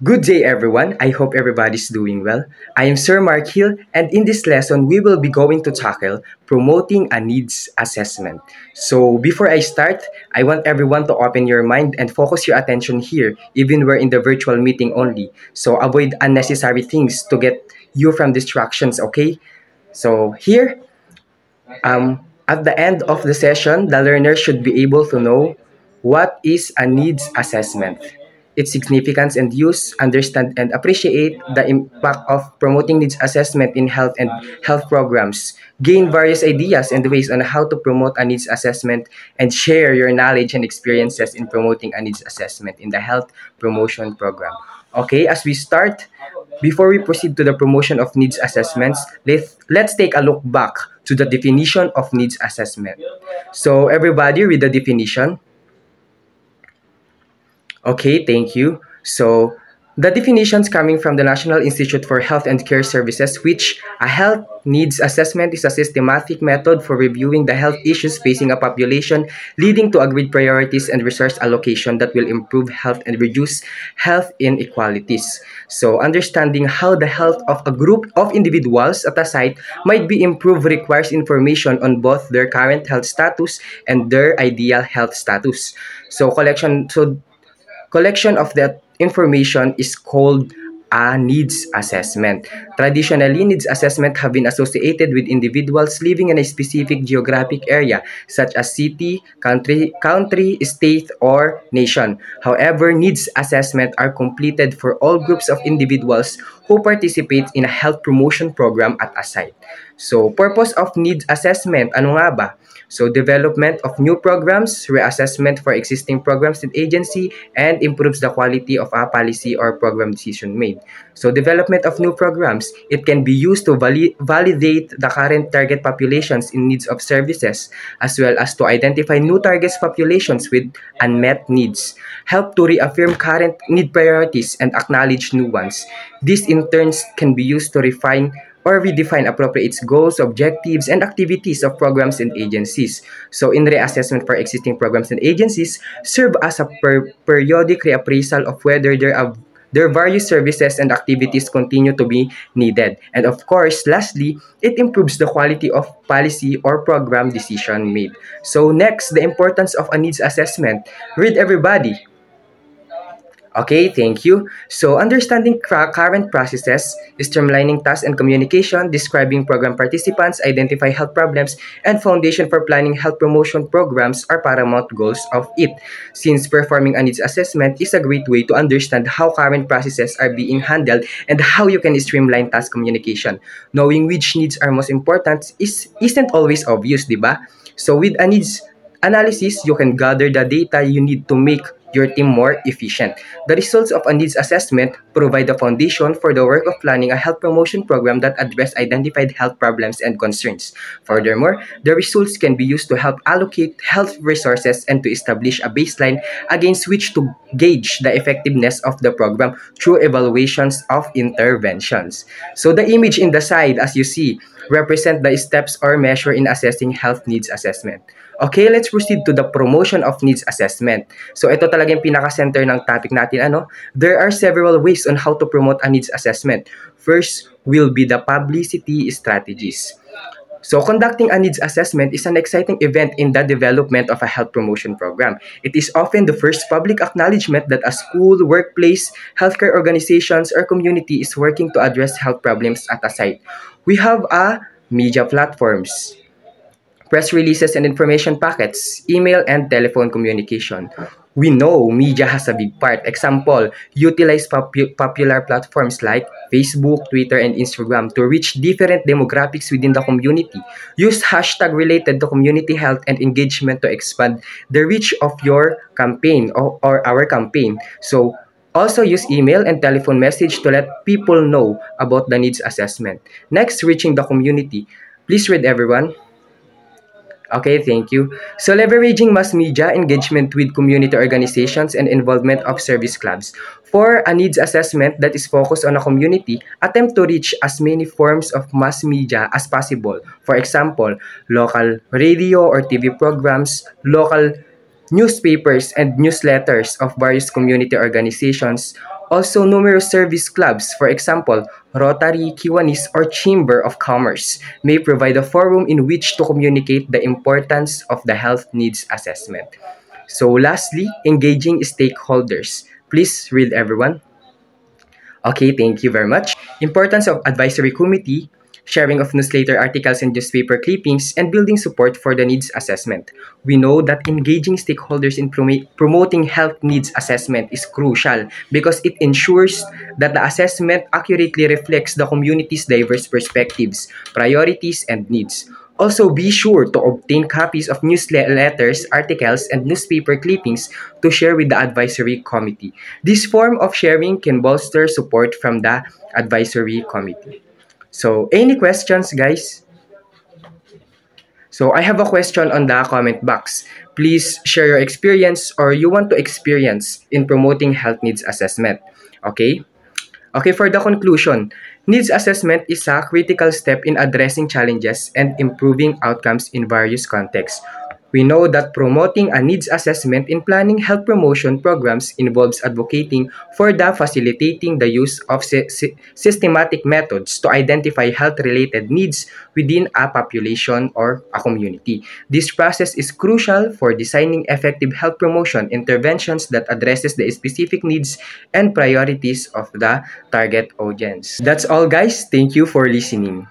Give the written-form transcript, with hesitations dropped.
Good day, everyone. I hope everybody's doing well. I am Sir Mark Hill, and in this lesson, we will be going to tackle promoting a needs assessment. So, before I start, I want everyone to open your mind and focus your attention here, even we're in the virtual meeting only. So, avoid unnecessary things to get you from distractions, okay? So, here, at the end of the session, the learner should be able to know what is a needs assessment, its significance and use, understand and appreciate the impact of promoting needs assessment in health and health programs, gain various ideas and ways on how to promote a needs assessment, and share your knowledge and experiences in promoting a needs assessment in the health promotion program. Okay, as we start, before we proceed to the promotion of needs assessments, let's take a look back to the definition of needs assessment. So everybody read the definition. Okay, thank you. So the definitions coming from the National Institute for Health and Care Services, which a health needs assessment is a systematic method for reviewing the health issues facing a population, leading to agreed priorities and resource allocation that will improve health and reduce health inequalities. So understanding how the health of a group of individuals at a site might be improved requires information on both their current health status and their ideal health status. Collection of that information is called a needs assessment. Traditionally, needs assessment have been associated with individuals living in a specific geographic area, such as city, country, state, or nation. However, needs assessment are completed for all groups of individuals who participate in a health promotion program at a site. So, purpose of needs assessment, ano nga ba? So, development of new programs, reassessment for existing programs and agency, and improves the quality of a policy or program decision made. So, development of new programs, it can be used to validate the current target populations in needs of services, as well as to identify new target populations with unmet needs, help to reaffirm current need priorities and acknowledge new ones. This in turn can be used to refine or redefine appropriate goals, objectives, and activities of programs and agencies. So, in reassessment for existing programs and agencies, serve as a periodic reappraisal of whether their various services and activities continue to be needed. And of course, lastly, it improves the quality of policy or program decision made. So next, the importance of a needs assessment. Read everybody. Okay, thank you. So, understanding current processes, streamlining tasks and communication, describing program participants, identify health problems, and foundation for planning health promotion programs are paramount goals of it. Since performing a needs assessment is a great way to understand how current processes are being handled and how you can streamline task communication. Knowing which needs are most important isn't always obvious, diba? So, with a needs analysis, you can gather the data you need to make your team more efficient. The results of a needs assessment provide the foundation for the work of planning a health promotion program that address identified health problems and concerns. Furthermore, the results can be used to help allocate health resources and to establish a baseline against which to gauge the effectiveness of the program through evaluations of interventions. So the image in the side, as you see, represent the steps or measure in assessing health needs assessment. Okay, let's proceed to the promotion of needs assessment. So ito talaga yung pinaka-center ng topic natin. There are several ways on how to promote a needs assessment. First will be the publicity strategies. So conducting a needs assessment is an exciting event in the development of a health promotion program. It is often the first public acknowledgement that a school, workplace, healthcare organizations, or community is working to address health problems at a site. We have media platforms, press releases and information packets, email and telephone communication. We know media has a big part. Example, utilize popular platforms like Facebook, Twitter, and Instagram to reach different demographics within the community. Use hashtag related to community health and engagement to expand the reach of your campaign or our campaign. So, also use email and telephone message to let people know about the needs assessment. Next, reaching the community. Please read everyone. Okay, thank you. So, leveraging mass media engagement with community organizations and involvement of service clubs. For a needs assessment that is focused on a community, attempt to reach as many forms of mass media as possible. For example, local radio or TV programs, local newspapers and newsletters of various community organizations, also numerous service clubs, for example, Rotary, Kiwanis, or Chamber of Commerce, may provide a forum in which to communicate the importance of the health needs assessment. So lastly, engaging stakeholders. Please read everyone. Okay, thank you very much. Importance of advisory committee, sharing of newsletter articles and newspaper clippings, and building support for the needs assessment. We know that engaging stakeholders in promoting health needs assessment is crucial because it ensures that the assessment accurately reflects the community's diverse perspectives, priorities, and needs. Also, be sure to obtain copies of newsletters, articles, and newspaper clippings to share with the advisory committee. This form of sharing can bolster support from the advisory committee. So, any questions, guys? So, I have a question on the comment box. Please share your experience or you want to experience in promoting health needs assessment. Okay? Okay, for the conclusion, needs assessment is a critical step in addressing challenges and improving outcomes in various contexts. We know that promoting a needs assessment in planning health promotion programs involves advocating for the facilitating the use of systematic methods to identify health-related needs within a population or a community. This process is crucial for designing effective health promotion interventions that addresses the specific needs and priorities of the target audience. That's all, guys. Thank you for listening.